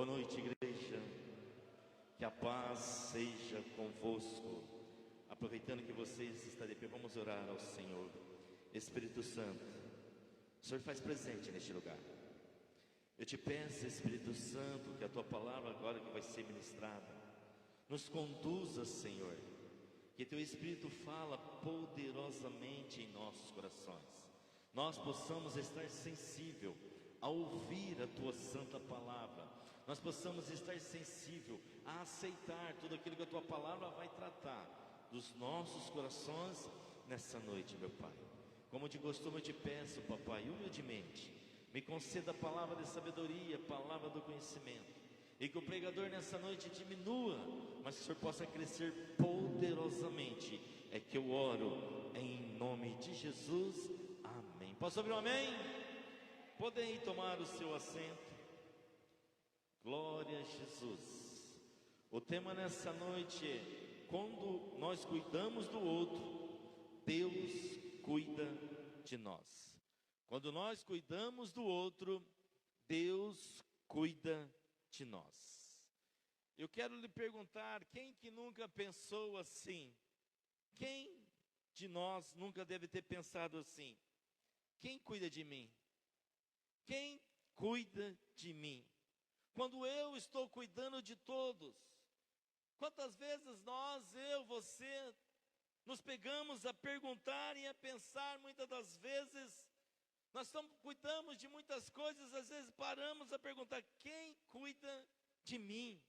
Boa noite, igreja. Que a paz seja convosco. Aproveitando que vocês estão de pé, vamos orar ao Senhor. Espírito Santo, o Senhor faz presente neste lugar. Eu te peço, Espírito Santo, que a tua palavra agora que vai ser ministrada nos conduza, Senhor. Que teu Espírito fala poderosamente em nossos corações. Nós possamos estar sensível a ouvir a tua santa palavra. Nós possamos estar sensível a aceitar tudo aquilo que a tua palavra vai tratar dos nossos corações nessa noite, meu Pai. Como de costume eu te peço, papai, humildemente, me conceda a palavra de sabedoria, a palavra do conhecimento, e que o pregador nessa noite diminua, mas que o Senhor possa crescer poderosamente. É que eu oro em nome de Jesus, amém. Posso ouvir um amém? Podem ir tomar o seu assento. Glória a Jesus. O tema nessa noite é: quando nós cuidamos do outro, Deus cuida de nós. Quando nós cuidamos do outro, Deus cuida de nós. Eu quero lhe perguntar, quem que nunca pensou assim? Quem de nós nunca deve ter pensado assim? Quem cuida de mim? Quem cuida de mim? Quando eu estou cuidando de todos, quantas vezes nós, eu, você, nos pegamos a perguntar e a pensar, muitas das vezes, nós cuidamos de muitas coisas, às vezes paramos a perguntar: quem cuida de mim?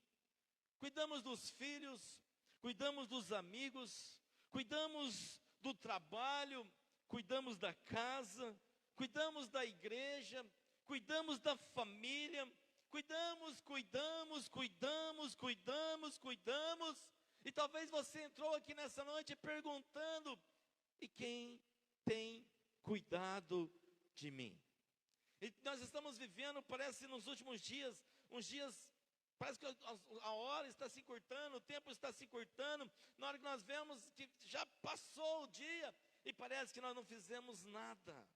Cuidamos dos filhos, cuidamos dos amigos, cuidamos do trabalho, cuidamos da casa, cuidamos da igreja, cuidamos da família, cuidamos, e talvez você entrou aqui nessa noite perguntando: e quem tem cuidado de mim? E nós estamos vivendo, parece nos últimos dias, uns dias, parece que a hora está se encurtando, o tempo está se encurtando, na hora que nós vemos que já passou o dia, e parece que nós não fizemos nada.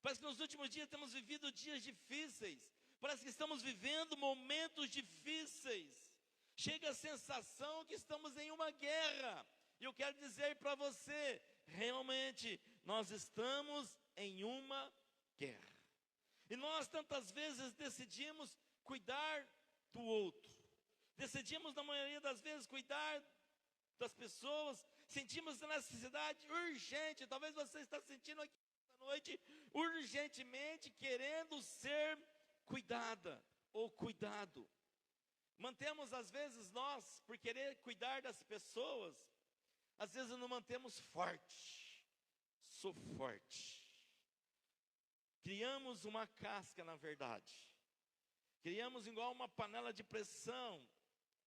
Parece que nos últimos dias temos vivido dias difíceis, parece que estamos vivendo momentos difíceis, chega a sensação que estamos em uma guerra, e eu quero dizer para você, realmente, nós estamos em uma guerra, e nós tantas vezes decidimos cuidar do outro, decidimos na maioria das vezes cuidar das pessoas, sentimos a necessidade urgente, talvez você está sentindo aqui esta noite, urgentemente querendo ser cuidada ou cuidado. Mantemos às vezes nós, por querer cuidar das pessoas, às vezes não mantemos forte, sou forte. Criamos uma casca, na verdade. Criamos igual uma panela de pressão,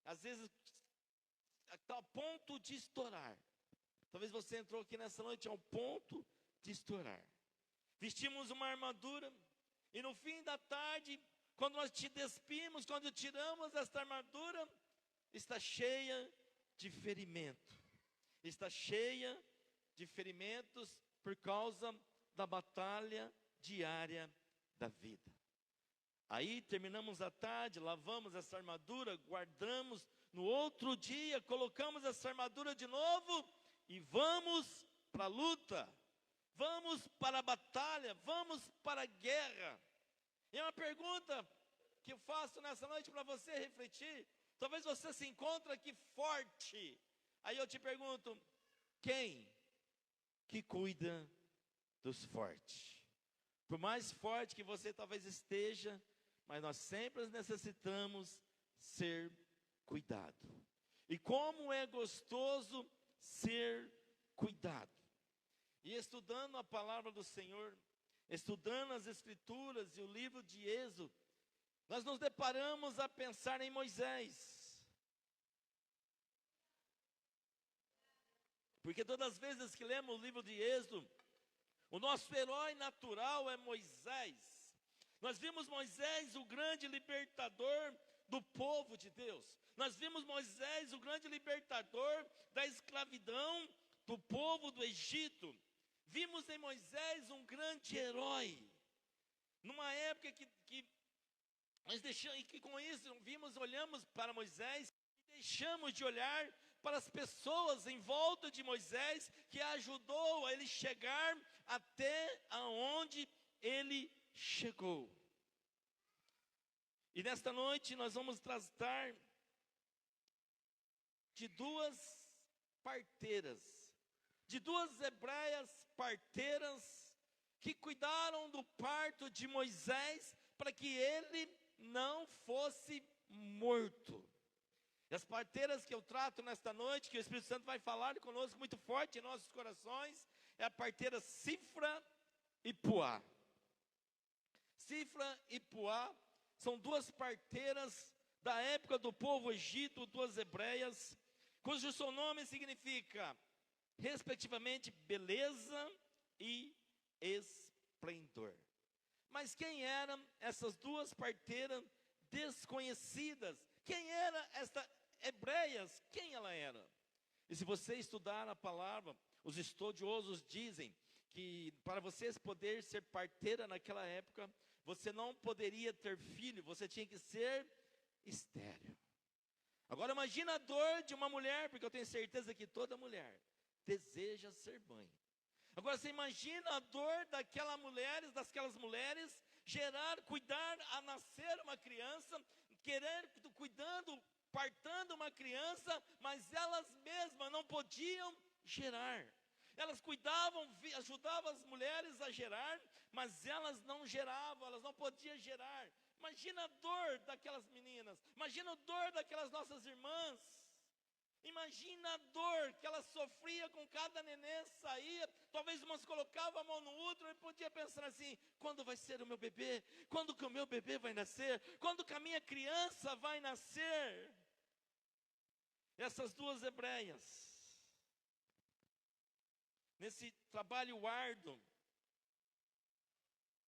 às vezes está ao ponto de estourar. Talvez você entrou aqui nessa noite ao ponto de estourar. Vestimos uma armadura, e no fim da tarde, quando nós te despimos, quando tiramos esta armadura, está cheia de ferimento. Está cheia de ferimentos por causa da batalha diária da vida. Aí terminamos a tarde, lavamos essa armadura, guardamos, no outro dia colocamos essa armadura de novo e vamos para a luta, vamos para a batalha, vamos para a guerra. E é uma pergunta que eu faço nessa noite para você refletir. Talvez você se encontre aqui forte, aí eu te pergunto: quem que cuida dos fortes? Por mais forte que você talvez esteja, mas nós sempre necessitamos ser cuidado. E como é gostoso ser cuidado. E estudando a palavra do Senhor, estudando as Escrituras e o livro de Êxodo, nós nos deparamos a pensar em Moisés. Porque todas as vezes que lemos o livro de Êxodo, o nosso herói natural é Moisés. Nós vimos Moisés, o grande libertador do povo de Deus. Nós vimos Moisés, o grande libertador da escravidão do povo do Egito. Vimos em Moisés um grande herói. Numa época que E que com isso olhamos para Moisés e deixamos de olhar para as pessoas em volta de Moisés, que ajudou a ele chegar até aonde ele chegou. E nesta noite nós vamos tratar de duas parteiras, de duas hebreias parteiras, que cuidaram do parto de Moisés, para que ele não fosse morto. E as parteiras que eu trato nesta noite, que o Espírito Santo vai falar conosco muito forte em nossos corações, é a parteira Sífra e Puá. Sífra e Puá são duas parteiras da época do povo egito, duas hebreias, cujo seu nome significa, respectivamente, beleza e esplendor. Mas quem eram essas duas parteiras desconhecidas? Quem era esta hebreias? Quem ela era? E se você estudar a palavra, os estudiosos dizem que para você poder ser parteira naquela época, você não poderia ter filho, você tinha que ser estéril. Agora imagina a dor de uma mulher, porque eu tenho certeza que toda mulher deseja ser mãe. Agora você imagina a dor daquelas mulheres, cuidar a nascer uma criança, partando uma criança, mas elas mesmas não podiam gerar. Elas ajudavam as mulheres a gerar, mas elas não geravam, elas não podiam gerar. Imagina a dor daquelas meninas, imagina a dor daquelas nossas irmãs. Imagina a dor que ela sofria com cada neném saía. Talvez umas colocavam a mão no útero e podia pensar assim: quando vai ser o meu bebê? Quando que o meu bebê vai nascer? Quando que a minha criança vai nascer? Essas duas hebreias, nesse trabalho árduo,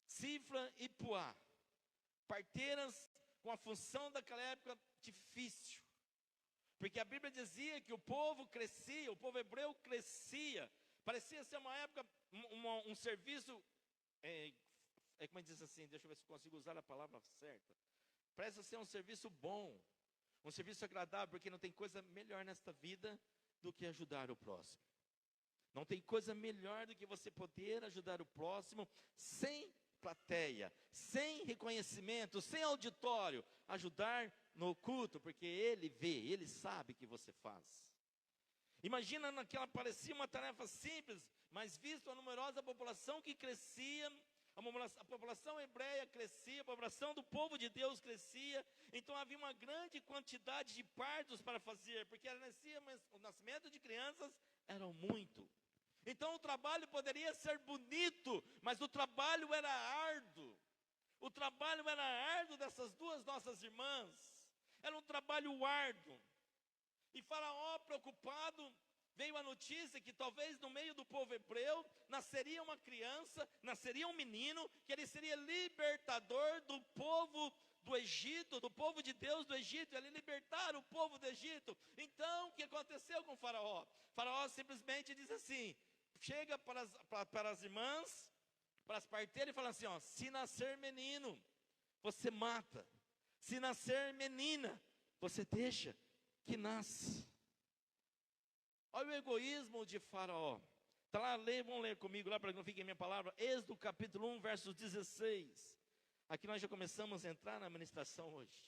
Sífra e Puá, parteiras com a função daquela época difícil. Porque a Bíblia dizia que o povo crescia, o povo hebreu crescia. Parecia ser uma época, um serviço, como diz assim, deixa eu ver se consigo usar a palavra certa. Parece ser um serviço bom, um serviço agradável, porque não tem coisa melhor nesta vida do que ajudar o próximo. Não tem coisa melhor do que você poder ajudar o próximo sem plateia, sem reconhecimento, sem auditório, ajudar no culto, porque ele vê, ele sabe que você faz. Imagina naquela, parecia uma tarefa simples, mas visto a numerosa população que crescia, a população hebreia crescia, a população do povo de Deus crescia, então havia uma grande quantidade de partos para fazer, porque o nascimento de crianças era muito. Então o trabalho poderia ser bonito, mas o trabalho era árduo. O trabalho era árduo dessas duas nossas irmãs. Era um trabalho árduo. E Faraó, preocupado, veio a notícia que talvez no meio do povo hebreu nasceria uma criança, nasceria um menino, que ele seria libertador do povo do Egito, do povo de Deus do Egito, ele libertar o povo do Egito. Então, o que aconteceu com Faraó? Faraó simplesmente diz assim, chega para as irmãs, para as parteiras e fala assim, se nascer menino, você mata. Se nascer menina, você deixa que nasce. Olha o egoísmo de Faraó. Tá lá, vamos ler comigo lá para que não fique a minha palavra. Êxodo capítulo 1, versos 16. Aqui nós já começamos a entrar na ministração hoje.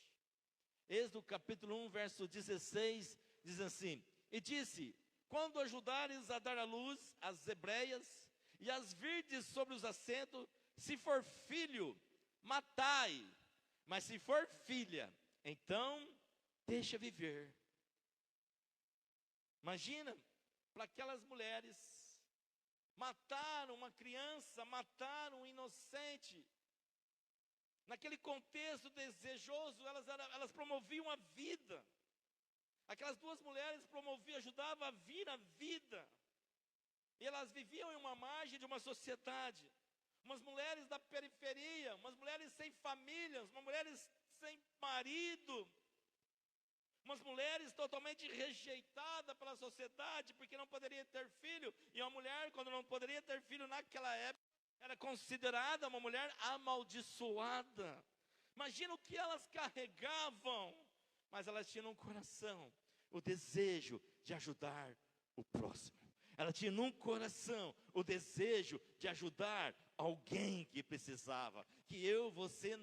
Êxodo capítulo 1, verso 16, diz assim: e disse, quando ajudares a dar à luz as hebreias, e as virdes sobre os assentos, se for filho, matai, mas se for filha, então deixa viver. Imagina, para aquelas mulheres, mataram uma criança, mataram um inocente. Naquele contexto desejoso, elas promoviam a vida. Aquelas duas mulheres ajudavam a vir a vida. E elas viviam em uma margem de uma sociedade. Umas mulheres da periferia, umas mulheres sem famílias, umas mulheres sem marido. Umas mulheres totalmente rejeitadas pela sociedade, porque não poderia ter filho. E uma mulher, quando não poderia ter filho naquela época, era considerada uma mulher amaldiçoada. Imagina o que elas carregavam, mas elas tinham no coração o desejo de ajudar o próximo. Ela tinha no coração o desejo de ajudar alguém que precisava. Que eu, você,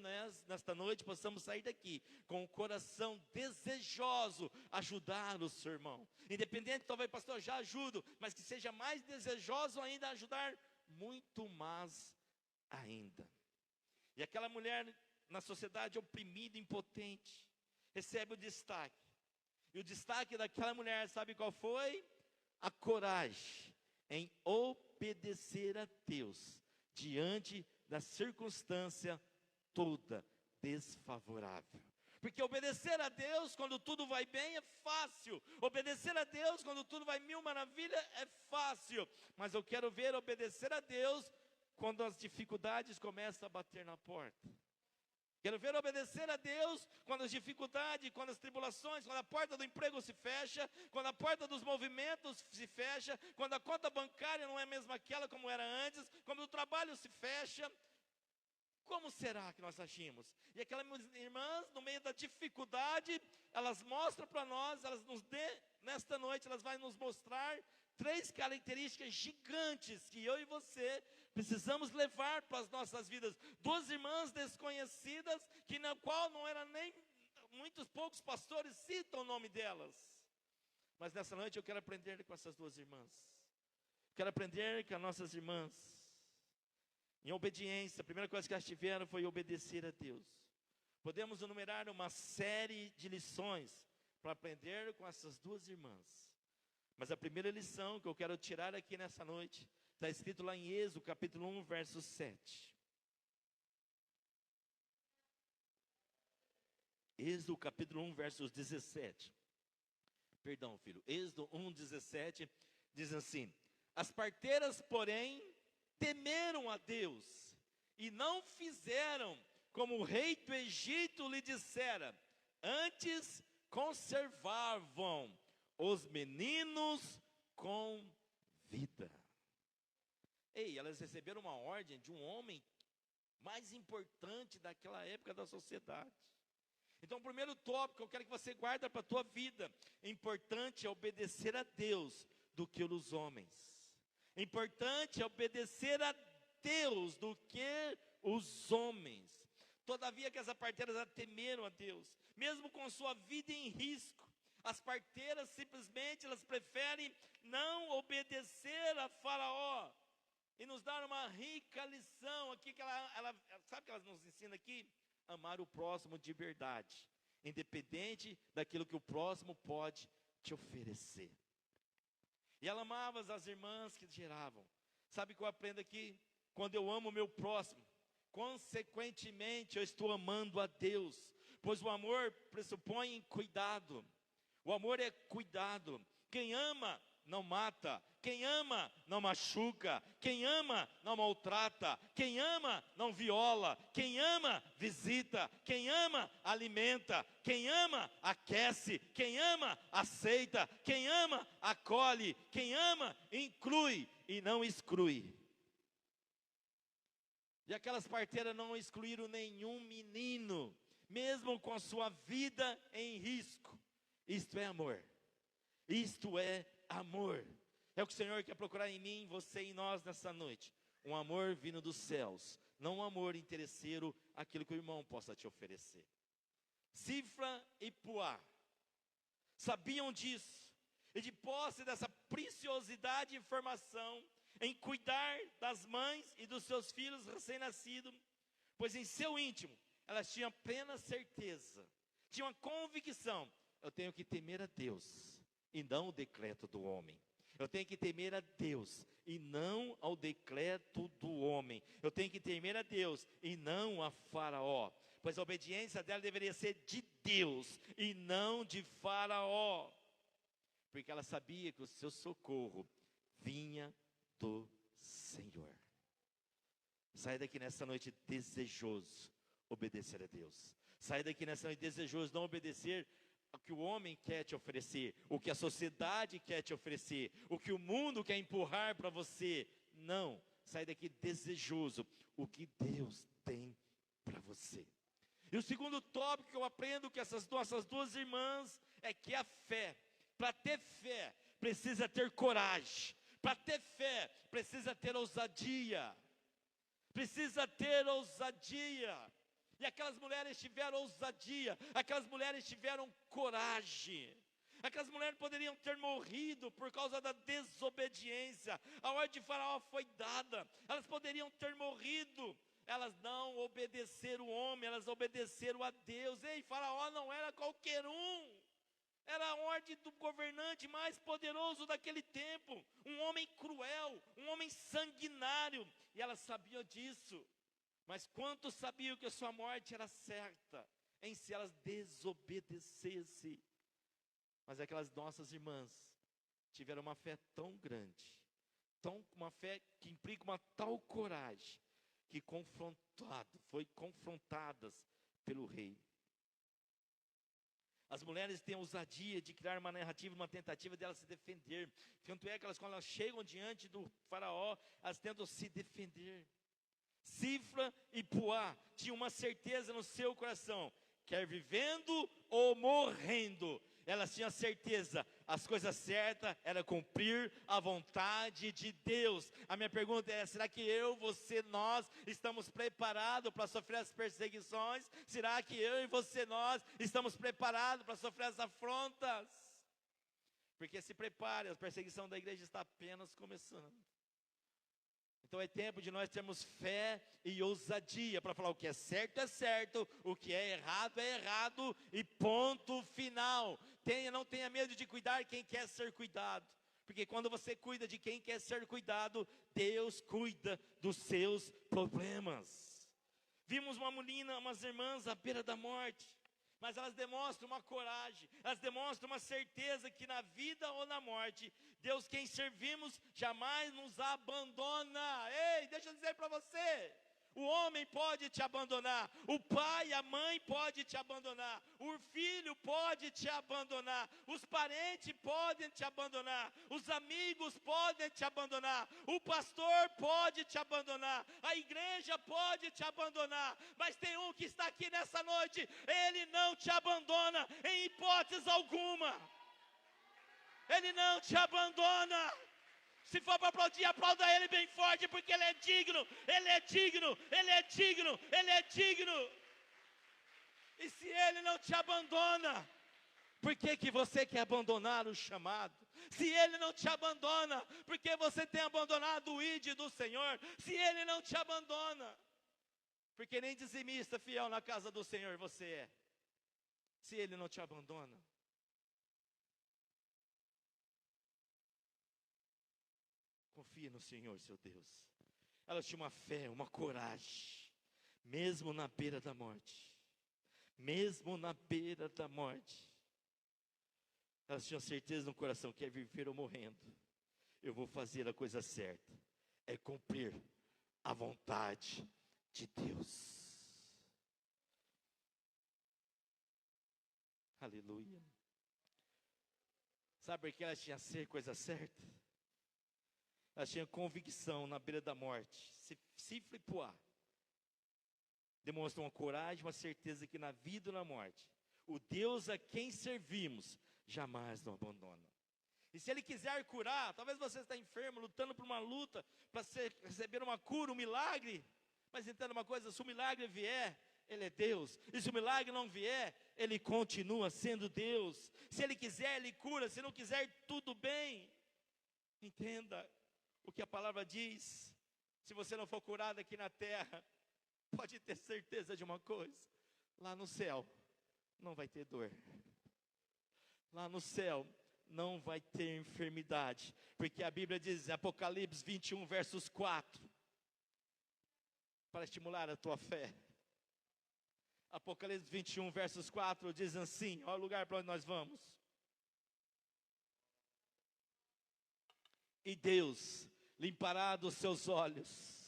nesta noite possamos sair daqui com o coração desejoso ajudar o seu irmão. Independente, talvez, pastor, eu já ajudo, mas que seja mais desejoso ainda ajudar muito mais ainda. E aquela mulher na sociedade oprimida, impotente, recebe o destaque. E o destaque daquela mulher, sabe qual foi? A coragem em obedecer a Deus diante da circunstância toda desfavorável. Porque obedecer a Deus quando tudo vai bem é fácil. Obedecer a Deus quando tudo vai mil maravilhas é fácil. Mas eu quero ver obedecer a Deus quando as dificuldades começam a bater na porta. Quero ver obedecer a Deus quando as dificuldades, quando as tribulações, quando a porta do emprego se fecha, quando a porta dos movimentos se fecha, quando a conta bancária não é mesmo aquela como era antes, quando o trabalho se fecha. Como será que nós agimos? E aquelas irmãs, no meio da dificuldade, elas mostram para nós, nesta noite, elas vão nos mostrar 3 características gigantes que eu e você precisamos levar para as nossas vidas. 2 irmãs desconhecidas, na qual não era nem, muitos poucos pastores citam o nome delas. Mas nessa noite eu quero aprender com essas 2 irmãs. Quero aprender com as nossas irmãs. Em obediência, a primeira coisa que elas tiveram foi obedecer a Deus. Podemos enumerar uma série de lições para aprender com essas 2 irmãs. Mas a primeira lição que eu quero tirar aqui nessa noite, está escrito lá em Êxodo, capítulo 1, verso 7. Êxodo, capítulo 1, versos 17. Perdão, filho. Êxodo 1, 17, diz assim: as parteiras, porém, temeram a Deus, e não fizeram como o rei do Egito lhe dissera, antes conservavam os meninos com vida. Ei, elas receberam uma ordem de um homem mais importante daquela época da sociedade. Então, o primeiro tópico que eu quero que você guarde para a tua vida: importante é obedecer a Deus do que os homens. Importante é obedecer a Deus do que os homens. Todavia que as parteiras temeram a Deus, mesmo com sua vida em risco. As parteiras simplesmente elas preferem não obedecer a Faraó. E nos dar uma rica lição aqui, que ela sabe que ela nos ensina aqui? Amar o próximo de verdade, independente daquilo que o próximo pode te oferecer. E ela amava as irmãs que geravam. Sabe o que eu aprendo aqui? Quando eu amo o meu próximo, consequentemente eu estou amando a Deus. Pois o amor pressupõe cuidado. O amor é cuidado. Quem ama não mata. Quem ama não machuca. Quem ama não maltrata. Quem ama não viola. Quem ama visita. Quem ama alimenta. Quem ama aquece. Quem ama aceita. Quem ama acolhe. Quem ama inclui e não exclui. E aquelas parteiras não excluíram nenhum menino, mesmo com a sua vida em risco. Isto é amor. Isto é amor. É o que o Senhor quer procurar em mim, você e nós nessa noite. Um amor vindo dos céus, não um amor interesseiro, aquilo que o irmão possa te oferecer. Sifra e Puá sabiam disso, e de posse dessa preciosidade de informação, em cuidar das mães e dos seus filhos recém-nascidos, pois em seu íntimo, elas tinham plena certeza, tinham a convicção: eu tenho que temer a Deus, e não o decreto do homem. Eu tenho que temer a Deus, e não ao decreto do homem. Eu tenho que temer a Deus, e não a Faraó. Pois a obediência dela deveria ser de Deus, e não de Faraó. Porque ela sabia que o seu socorro vinha do Senhor. Sai daqui nessa noite desejoso obedecer a Deus. Sai daqui nessa noite desejoso não obedecer o que o homem quer te oferecer, o que a sociedade quer te oferecer, o que o mundo quer empurrar para você. Não, sai daqui desejoso o que Deus tem para você. E o segundo tópico que eu aprendo com essas nossas duas irmãs é que a fé, para ter fé, precisa ter coragem. Para ter fé, precisa ter ousadia. Precisa ter ousadia. E aquelas mulheres tiveram ousadia, aquelas mulheres tiveram coragem. Aquelas mulheres poderiam ter morrido por causa da desobediência. A ordem de Faraó foi dada, elas poderiam ter morrido. Elas não obedeceram o homem, elas obedeceram a Deus. Ei, Faraó não era qualquer um. Era a ordem do governante mais poderoso daquele tempo. Um homem cruel, um homem sanguinário. E elas sabiam disso. Mas quantos sabiam que a sua morte era certa em se elas desobedecessem? Mas aquelas nossas irmãs tiveram uma fé tão grande, uma fé que implica uma tal coragem, que foi confrontadas pelo rei. As mulheres têm a ousadia de criar uma narrativa, uma tentativa de elas se defender. Tanto é que quando elas chegam diante do Faraó, elas tentam se defender. Sífra e Puá tinham uma certeza no seu coração, quer vivendo ou morrendo, elas tinham certeza, as coisas certas era cumprir a vontade de Deus. A minha pergunta é, será que nós estamos preparados para sofrer as perseguições? Será que nós estamos preparados para sofrer as afrontas? Porque se prepare, a perseguição da igreja está apenas começando. Então é tempo de nós termos fé e ousadia para falar o que é certo, o que é errado e ponto final. Não tenha medo de cuidar quem quer ser cuidado, porque quando você cuida de quem quer ser cuidado, Deus cuida dos seus problemas. Vimos uma menina, umas irmãs à beira da morte, mas elas demonstram uma coragem, elas demonstram uma certeza que na vida ou na morte, Deus quem servimos jamais nos abandona. Ei, deixa eu dizer para você, o homem pode te abandonar, o pai e a mãe pode te abandonar, o filho pode te abandonar, os parentes podem te abandonar, os amigos podem te abandonar, o pastor pode te abandonar, a igreja pode te abandonar, mas tem um que está aqui nessa noite, ele não te abandona em hipótese alguma. Ele não te abandona. Se for para aplaudir, aplauda ele bem forte, porque ele é digno, ele é digno, ele é digno, ele é digno. E se ele não te abandona, por que você quer abandonar o chamado? Se ele não te abandona, por que você tem abandonado o ID do Senhor? Se ele não te abandona, porque nem dizimista fiel na casa do Senhor você é. Se ele não te abandona. Confia no Senhor, seu Deus. Elas tinham uma fé, uma coragem, mesmo na beira da morte. Mesmo na beira da morte. Elas tinham certeza no coração, quer viver ou morrendo, eu vou fazer a coisa certa. É cumprir a vontade de Deus. Aleluia. Sabe por que elas tinham a ser coisa certa? Elas tinham convicção na beira da morte. Sífra e Puá demonstram uma coragem, uma certeza que na vida e na morte, o Deus a quem servimos jamais nos abandona. E se Ele quiser curar, talvez você está enfermo, lutando por uma luta, para receber uma cura, um milagre. Mas entenda uma coisa, se o milagre vier, Ele é Deus. E se o milagre não vier, Ele continua sendo Deus. Se Ele quiser, Ele cura. Se não quiser, tudo bem. Entenda o que a palavra diz. Se você não for curado aqui na terra, pode ter certeza de uma coisa: lá no céu não vai ter dor. Lá no céu não vai ter enfermidade, porque a Bíblia diz em Apocalipse 21 versos 4, para estimular a tua fé. Apocalipse 21 versos 4 diz assim, olha o lugar para onde nós vamos. E Deus limpará dos seus olhos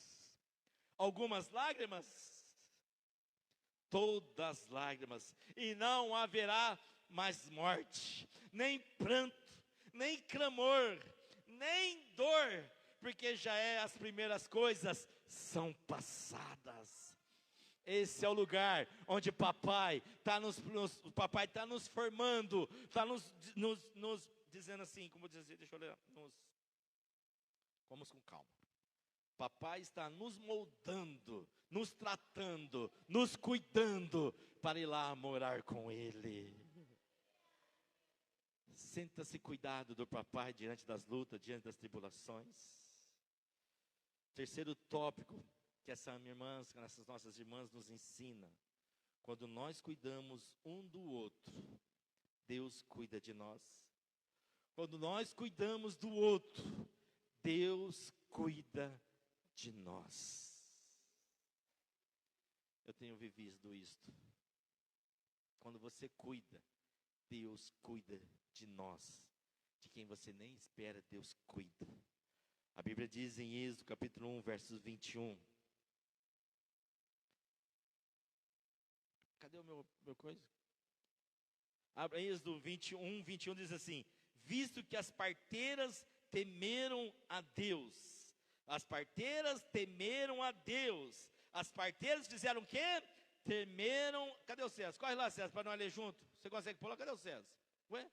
algumas lágrimas, todas lágrimas, e não haverá mais morte, nem pranto, nem clamor, nem dor, porque já as primeiras coisas são passadas. Esse é o lugar onde papai está papai tá nos formando, está nos dizendo assim, como dizer, deixa eu ler, vamos com calma. Papai está nos moldando, nos tratando, nos cuidando para ir lá morar com Ele. Sinta-se cuidado do papai diante das lutas, diante das tribulações. Terceiro tópico que essas nossas irmãs nos ensinam. Quando nós cuidamos um do outro, Deus cuida de nós. Quando nós cuidamos do outro, Deus cuida de nós. Eu tenho vivido isto. Quando você cuida, Deus cuida de nós. De quem você nem espera, Deus cuida. A Bíblia diz em Êxodo capítulo 1, versos 21. Cadê o meu coisa? Êxodo 21 diz assim: visto que as parteiras temeram a Deus. As parteiras temeram a Deus. As parteiras fizeram o quê? Temeram. Cadê o César? Corre lá, César, para nós ler junto. Você consegue pular? Cadê o César? Ué?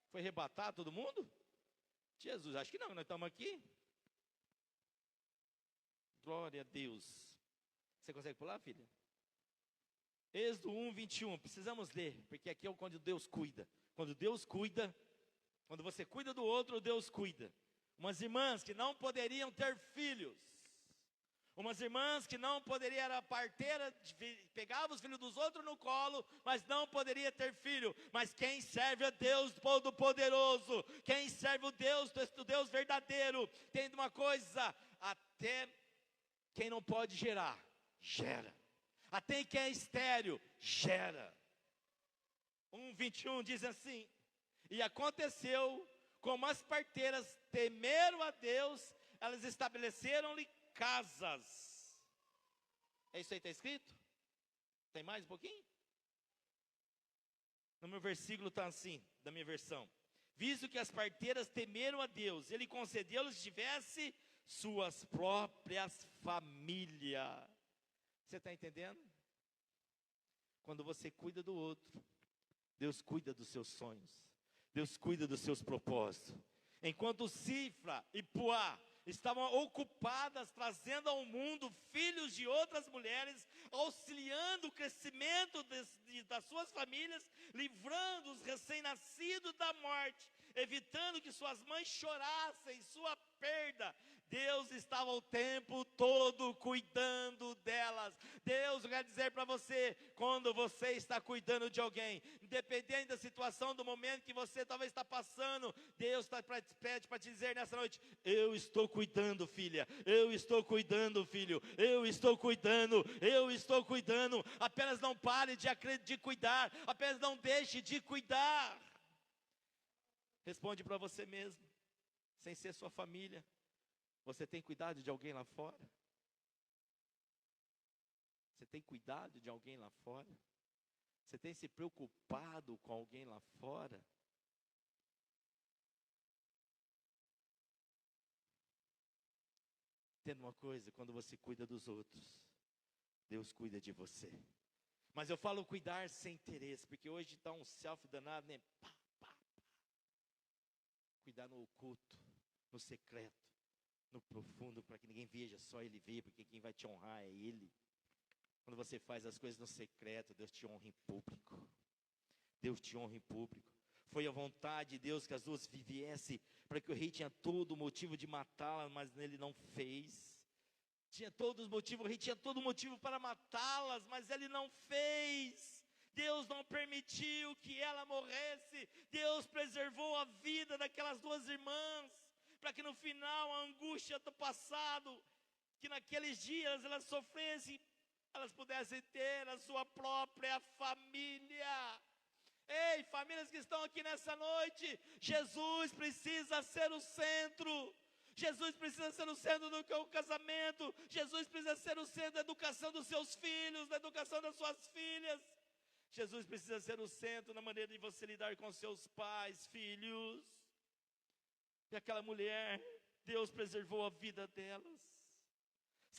Foi arrebatar todo mundo? Jesus, acho que não, nós estamos aqui. Glória a Deus. Você consegue pular, filha? Êxodo 1, 21, precisamos ler, porque aqui é quando Deus cuida. Quando Deus cuida, quando você cuida do outro, Deus cuida. Umas irmãs que não poderiam ter filhos, umas irmãs que não poderiam, era parteira, pegava os filhos dos outros no colo, mas não poderia ter filho. Mas quem serve a Deus Todo-Poderoso, quem serve o Deus verdadeiro, tem uma coisa, até quem não pode gerar, gera. Até quem é estéril, gera. 1:21 diz assim: e aconteceu, como as parteiras temeram a Deus, elas estabeleceram-lhe casas. É isso aí que está escrito? Tem mais um pouquinho? No meu versículo está assim, da minha versão: visto que as parteiras temeram a Deus, Ele concedeu-lhes que tivesse suas próprias famílias. Você está entendendo? Quando você cuida do outro, Deus cuida dos seus sonhos, Deus cuida dos seus propósitos. Enquanto Cifra e Puá estavam ocupadas trazendo ao mundo filhos de outras mulheres, auxiliando o crescimento das suas famílias, livrando os recém-nascidos da morte, evitando que suas mães chorassem sua perda, Deus estava o tempo todo cuidando delas. Deus quer dizer para você, quando você está cuidando de alguém, independente da situação, do momento que você talvez está passando, Deus pede para te dizer nessa noite: eu estou cuidando, filha, eu estou cuidando, filho, eu estou cuidando, eu estou cuidando. Apenas não pare de cuidar, apenas não deixe de cuidar. Responde para você mesmo, sem ser sua família: você tem cuidado de alguém lá fora? Você tem cuidado de alguém lá fora? Você tem se preocupado com alguém lá fora? Entenda uma coisa: quando você cuida dos outros, Deus cuida de você. Mas eu falo cuidar sem interesse, porque hoje está um selfie danado, né? Pá, pá, pá. Cuidar no oculto, no secreto, no profundo, para que ninguém veja, só Ele vê, porque quem vai te honrar é Ele. Quando você faz as coisas no secreto, Deus te honra em público. Deus te honra em público. Foi a vontade de Deus que as duas viessem, para que o rei tinha todo o motivo de matá-las, mas ele não fez. O rei tinha todo o motivo para matá-las, mas ele não fez. Deus não permitiu que ela morresse. Deus preservou a vida daquelas duas irmãs, para que no final a angústia do passado, que naqueles dias elas sofressem, elas pudessem ter a sua própria família. Ei, famílias que estão aqui nessa noite, Jesus precisa ser o centro. Jesus precisa ser o centro do seu casamento. Jesus precisa ser o centro da educação dos seus filhos, da educação das suas filhas. Jesus precisa ser o centro na maneira de você lidar com seus pais, filhos. E aquela mulher, Deus preservou a vida delas.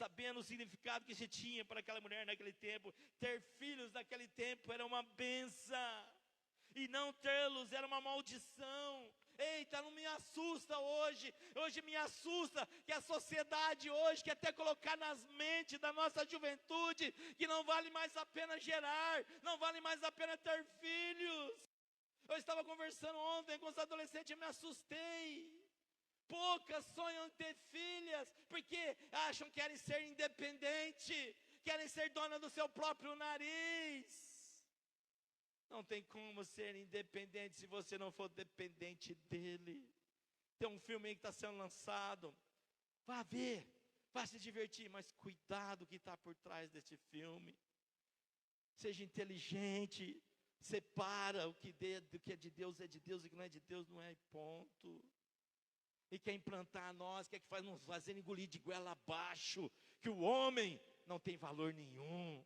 sabendo o significado que se tinha para aquela mulher naquele tempo. Ter filhos naquele tempo era uma bênção, e não tê-los era uma maldição. Eita, não me assusta hoje me assusta que a sociedade hoje quer até colocar nas mentes da nossa juventude que não vale mais a pena gerar, não vale mais a pena ter filhos. Eu estava conversando ontem com os adolescentes e me assustei. Poucas sonham em ter filhas, porque acham que querem ser independentes, querem ser dona do seu próprio nariz. Não tem como ser independente se você não for dependente dele. Tem um filme aí que está sendo lançado, vá ver, vá se divertir, mas cuidado que está por trás desse filme. Seja inteligente, separa o que é de Deus é de Deus, e o que não é de Deus não é, ponto. E quer implantar a nós, quer nos fazer engolir de goela abaixo, que o homem não tem valor nenhum.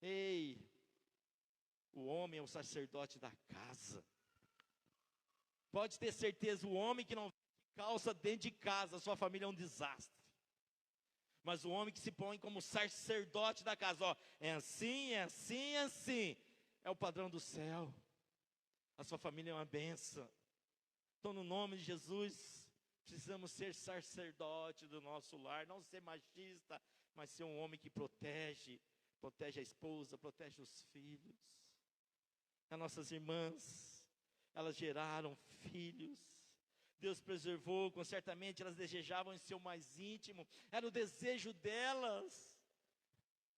Ei, o homem é o sacerdote da casa. Pode ter certeza, o homem que não calça dentro de casa, a sua família é um desastre. Mas o homem que se põe como sacerdote da casa, ó, é assim, é assim, é assim, é o padrão do céu. A sua família é uma bênção. Então, no nome de Jesus, precisamos ser sacerdote do nosso lar, não ser machista, mas ser um homem que protege a esposa, protege os filhos. As nossas irmãs, elas geraram filhos. Deus preservou, certamente elas desejavam em seu mais íntimo, era o desejo delas.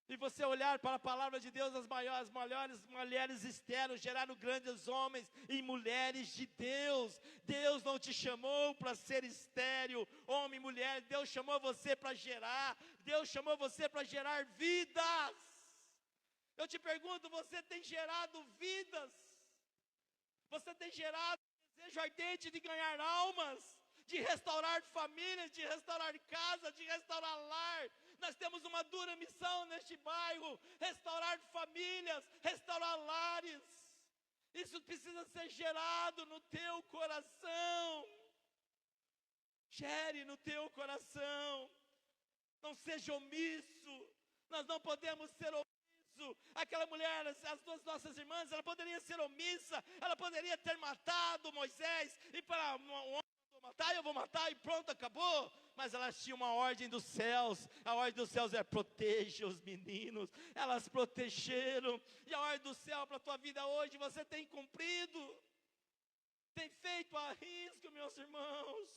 E você olhar para a palavra de Deus, as maiores mulheres externas geraram grandes homens e mulheres de Deus. Deus não te chamou para ser estéril, homem e mulher. Deus chamou você para gerar. Deus chamou você para gerar vidas. Eu te pergunto, você tem gerado vidas? Você tem gerado desejo ardente de ganhar almas, de restaurar famílias, de restaurar casa, de restaurar lar? Nós temos uma dura missão neste bairro: restaurar famílias, restaurar lares. Isso precisa ser gerado no teu coração. Gere no teu coração. Não seja omisso. Nós não podemos ser omissos. Aquela mulher, as duas nossas irmãs, ela poderia ser omissa, ela poderia ter matado Moisés, e para um homem matar, eu vou matar e pronto, acabou. Mas elas tinham uma ordem dos céus. A ordem dos céus é: proteja os meninos. Elas protegeram. E a ordem do céu para a tua vida hoje, você tem cumprido, tem feito a risco, meus irmãos.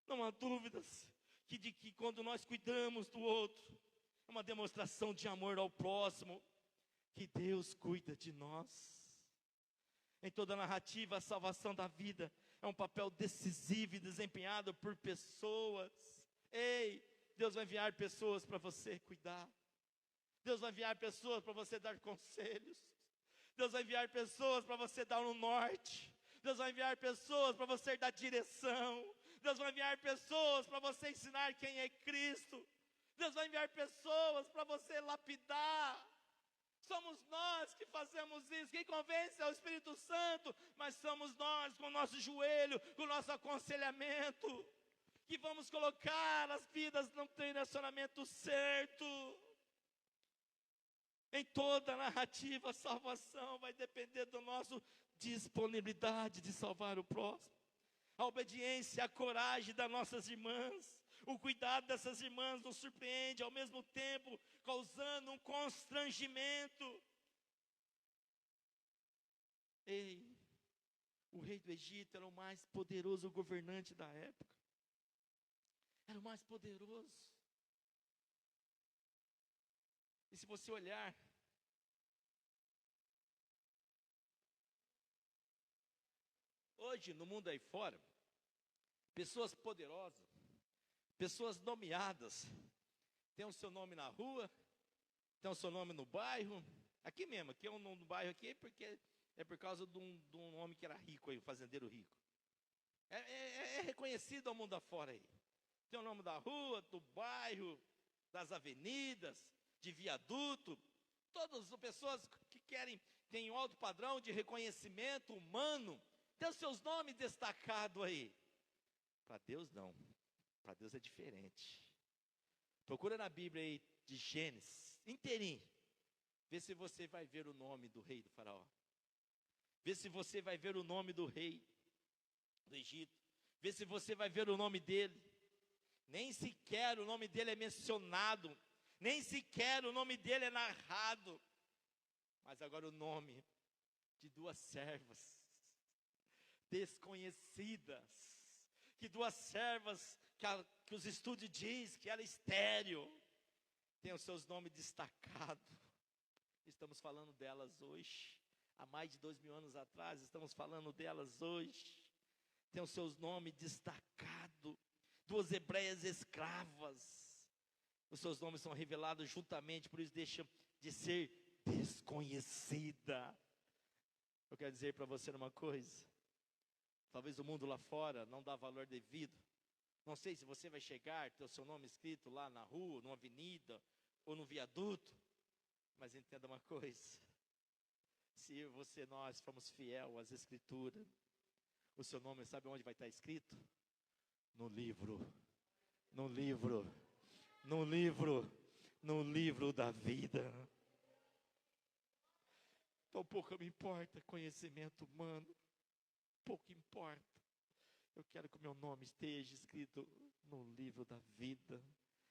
Não há dúvidas que quando nós cuidamos do outro, é uma demonstração de amor ao próximo, que Deus cuida de nós. Em toda a narrativa, a salvação da vida é um papel decisivo e desempenhado por pessoas. Ei, Deus vai enviar pessoas para você cuidar. Deus vai enviar pessoas para você dar conselhos. Deus vai enviar pessoas para você dar um norte. Deus vai enviar pessoas para você dar direção. Deus vai enviar pessoas para você ensinar quem é Cristo. Deus vai enviar pessoas para você lapidar. Somos nós que fazemos isso. Quem convence é o Espírito Santo, mas somos nós, com o nosso joelho, com o nosso aconselhamento, que vamos colocar as vidas no direcionamento certo. Em toda a narrativa, a salvação vai depender da nossa disponibilidade de salvar o próximo. A obediência, a coragem das nossas irmãs, o cuidado dessas irmãs nos surpreende, ao mesmo tempo causando um constrangimento. Ei, o rei do Egito era o mais poderoso governante da época. Era o mais poderoso. E se você olhar, hoje no mundo aí fora, pessoas poderosas, pessoas nomeadas, tem o seu nome na rua, tem o seu nome no bairro, aqui mesmo, aqui é um nome no bairro aqui, porque é por causa de um homem que era rico aí, um fazendeiro rico. É reconhecido ao mundo afora aí. Tem o nome da rua, do bairro, das avenidas, de viaduto. Todas as pessoas que têm um alto padrão de reconhecimento humano, tem os seus nomes destacados aí. Para Deus não, para Deus é diferente. Procura na Bíblia aí de Gênesis, inteirinho. Vê se você vai ver o nome do rei do faraó. Vê se você vai ver o nome do rei do Egito. Vê se você vai ver o nome dele. Nem sequer o nome dele é mencionado. Nem sequer o nome dele é narrado. Mas agora o nome de duas servas desconhecidas. Que duas servas que os estudos dizem que era estéril. Tem os seus nomes destacados. Estamos falando delas hoje. Há mais de 2000 anos atrás, estamos falando delas hoje. Tem os seus nomes destacados. Duas hebreias escravas. Os seus nomes são revelados juntamente, por isso deixam de ser desconhecida. Eu quero dizer para você uma coisa. Talvez o mundo lá fora não dá valor devido. Não sei se você vai chegar, ter o seu nome escrito lá na rua, numa avenida, ou no viaduto. Mas entenda uma coisa. Se você, nós, formos fiel às Escrituras, o seu nome, sabe onde vai estar escrito? No livro. No livro. No livro. No livro da vida. Então pouco me importa conhecimento humano. Pouco importa. Eu quero que o meu nome esteja escrito no livro da vida.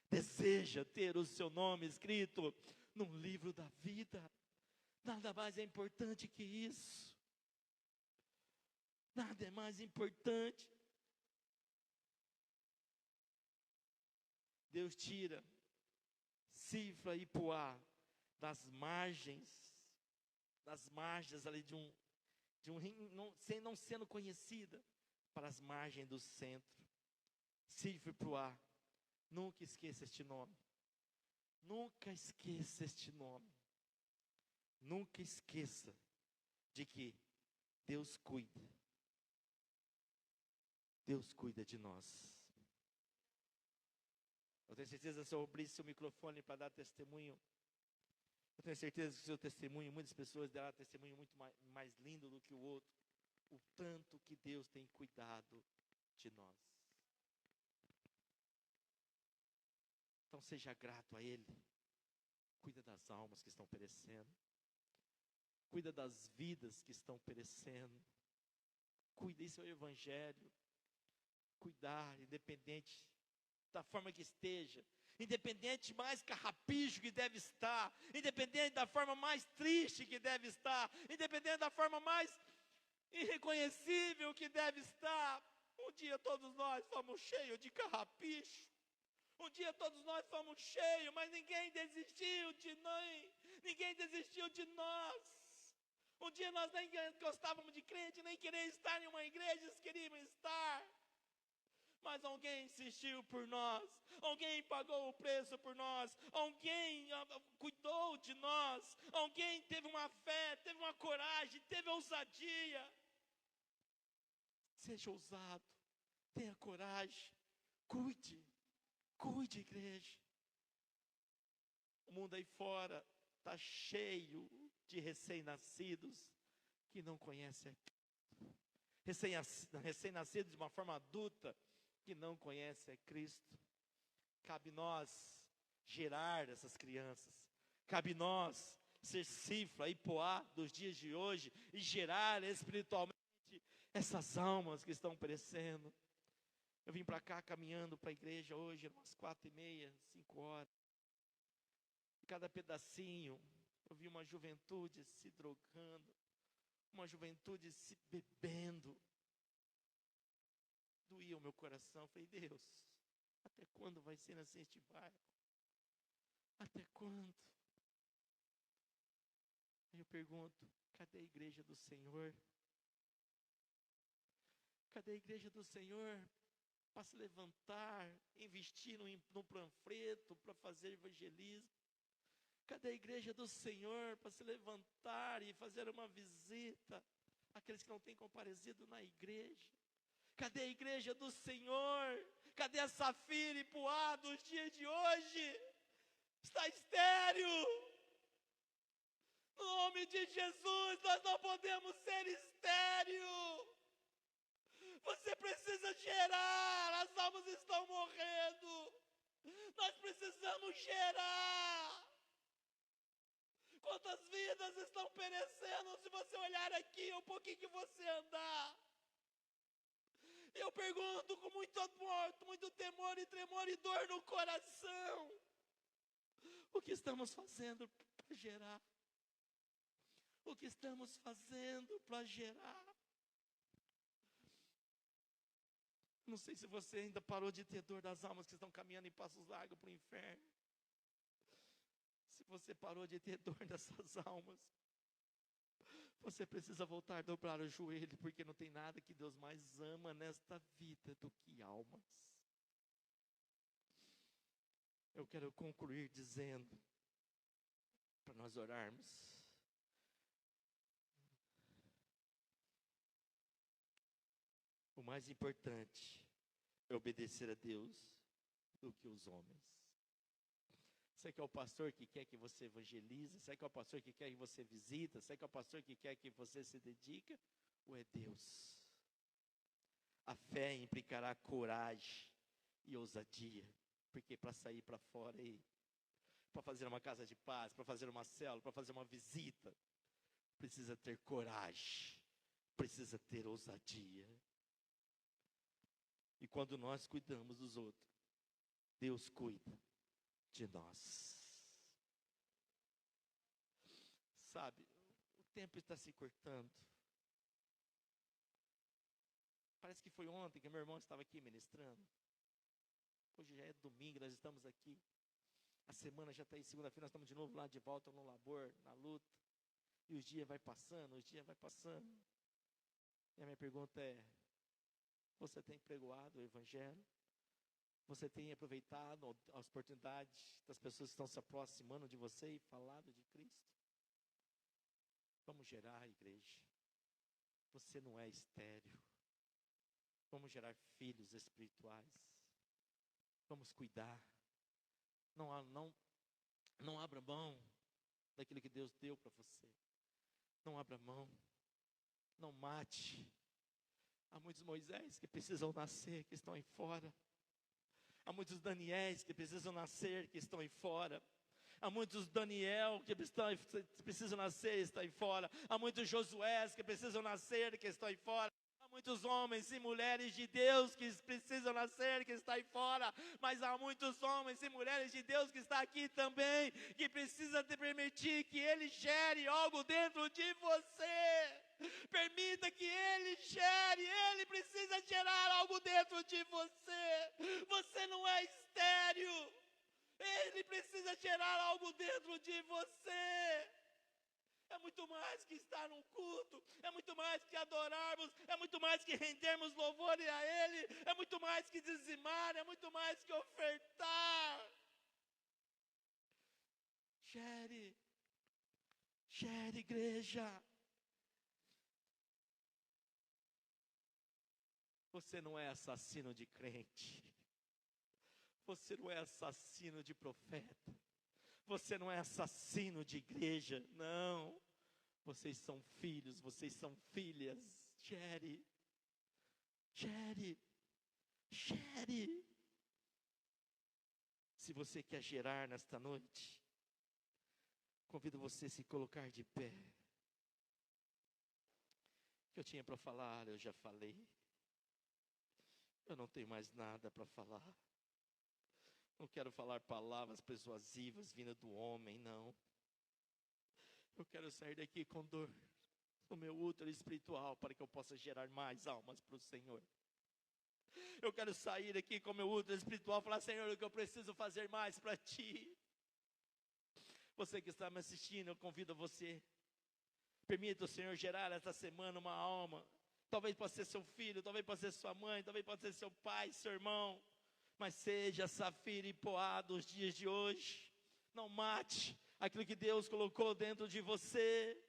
Deseja ter o seu nome escrito no livro da vida. Nada mais é importante que isso. Nada é mais importante. Deus tira Sífra e Puá das margens ali de um rio, não sendo conhecida, para as margens do centro. Sífra e Puá, nunca esqueça este nome. Nunca esqueça este nome. Nunca esqueça de que Deus cuida. Deus cuida de nós. Eu tenho certeza que se eu abrisse o microfone para dar testemunho, eu tenho certeza que o seu testemunho, muitas pessoas darão testemunho muito mais lindo do que o outro. O tanto que Deus tem cuidado de nós. Então seja grato a Ele. Cuida das almas que estão perecendo. Cuida das vidas que estão perecendo. Cuida, isso é o Evangelho. Cuidar, independente da forma que esteja. Independente mais carrapicho que deve estar. Independente da forma mais triste que deve estar. Independente da forma mais irreconhecível que deve estar. Um dia todos nós fomos cheios de carrapicho. Um dia todos nós fomos cheios, mas ninguém desistiu de nós. Ninguém desistiu de nós. Um dia nós nem gostávamos de crente, nem queríamos estar em uma igreja, queríamos estar. Mas alguém insistiu por nós, alguém pagou o preço por nós, alguém cuidou de nós, alguém teve uma fé, teve uma coragem, teve ousadia. Seja ousado, tenha coragem, cuide, igreja. O mundo aí fora está cheio de recém-nascidos que não conhecem a Cristo. Recém-nascidos de uma forma adulta que não conhecem a Cristo. Cabe nós gerar essas crianças. Cabe nós ser Sífra e Puá dos dias de hoje e gerar espiritualmente essas almas que estão perecendo. Eu vim para cá caminhando para a igreja hoje, umas 4:30, 5 horas. E cada pedacinho, eu vi uma juventude se drogando, uma juventude se bebendo. Doía o meu coração. Falei, Deus, até quando vai ser assim este bairro? Até quando? Aí eu pergunto, cadê a igreja do Senhor? Cadê a igreja do Senhor para se levantar, investir no panfleto, para fazer evangelismo? Cadê a igreja do Senhor para se levantar e fazer uma visita àqueles que não têm comparecido na igreja? Cadê a igreja do Senhor? Cadê a Safira e Puá dos dias de hoje? Está estéril. No nome de Jesus, nós não podemos ser estéril. Você precisa gerar, as almas estão morrendo. Nós precisamos gerar. Quantas vidas estão perecendo se você olhar aqui um pouquinho que você andar? Eu pergunto com muito amor, muito temor e tremor e dor no coração. O que estamos fazendo para gerar? O que estamos fazendo para gerar? Não sei se você ainda parou de ter dor das almas que estão caminhando em passos largos para o inferno. Se você parou de ter dor dessas almas, você precisa voltar a dobrar o joelho, porque não tem nada que Deus mais ama nesta vida do que almas. Eu quero concluir dizendo, para nós orarmos, o mais importante é obedecer a Deus do que os homens. Você que é o pastor que quer que você evangelize? Você que é o pastor que quer que você visita? Você que é o pastor que quer que você se dedica? Ou é Deus? A fé implicará coragem e ousadia. Porque para sair para fora aí, para fazer uma casa de paz, para fazer uma célula, para fazer uma visita, precisa ter coragem, precisa ter ousadia. E quando nós cuidamos dos outros, Deus cuida de nós. Sabe, o tempo está se cortando. Parece que foi ontem que meu irmão estava aqui ministrando. Hoje já é domingo, nós estamos aqui. A semana já está aí, segunda-feira nós estamos de novo lá de volta no labor, na luta. E os dias vai passando, os dias vai passando. E a minha pergunta é, você tem pregoado o evangelho? Você tem aproveitado as oportunidades das pessoas que estão se aproximando de você e falado de Cristo? Vamos gerar a igreja. Você não é estéril. Vamos gerar filhos espirituais. Vamos cuidar. Não abra mão daquilo que Deus deu para você. Não abra mão. Não mate. Há muitos Moisés que precisam nascer, que estão aí fora. Há muitos Daniéis que precisam nascer, que estão aí fora. Há muitos Daniel que precisam nascer, que estão aí fora. Há muitos Josués que precisam nascer, que estão aí fora. Há muitos homens e mulheres de Deus que precisam nascer, que estão aí fora. Mas há muitos homens e mulheres de Deus que estão aqui também, que precisam te permitir que Ele gere algo dentro de você. Permita que Ele gere, Ele precisa gerar algo dentro de você. Você não é estéril, Ele precisa gerar algo dentro de você. É muito mais que estar num culto, é muito mais que adorarmos, é muito mais que rendermos louvor a Ele, é muito mais que dizimar, é muito mais que ofertar. Gere, igreja. Você não é assassino de crente. Você não é assassino de profeta. Você não é assassino de igreja. Não. Vocês são filhos, vocês são filhas. Gere. Se você quer gerar nesta noite, convido você a se colocar de pé. O que eu tinha para falar, eu já falei. Eu não tenho mais nada para falar. Não quero falar palavras persuasivas vindas do homem, não. Eu quero sair daqui com dor no meu útero espiritual para que eu possa gerar mais almas para o Senhor. Eu quero sair daqui com meu útero espiritual e falar, Senhor, o que eu preciso fazer mais para Ti. Você que está me assistindo, eu convido você. Permita o Senhor gerar esta semana uma alma. Talvez possa ser seu filho, talvez possa ser sua mãe, talvez possa ser seu pai, seu irmão. Mas seja safira e poado os dias de hoje. Não mate aquilo que Deus colocou dentro de você.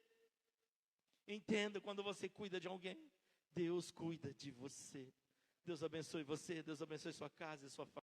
Entenda, quando você cuida de alguém, Deus cuida de você. Deus abençoe você, Deus abençoe sua casa e sua família.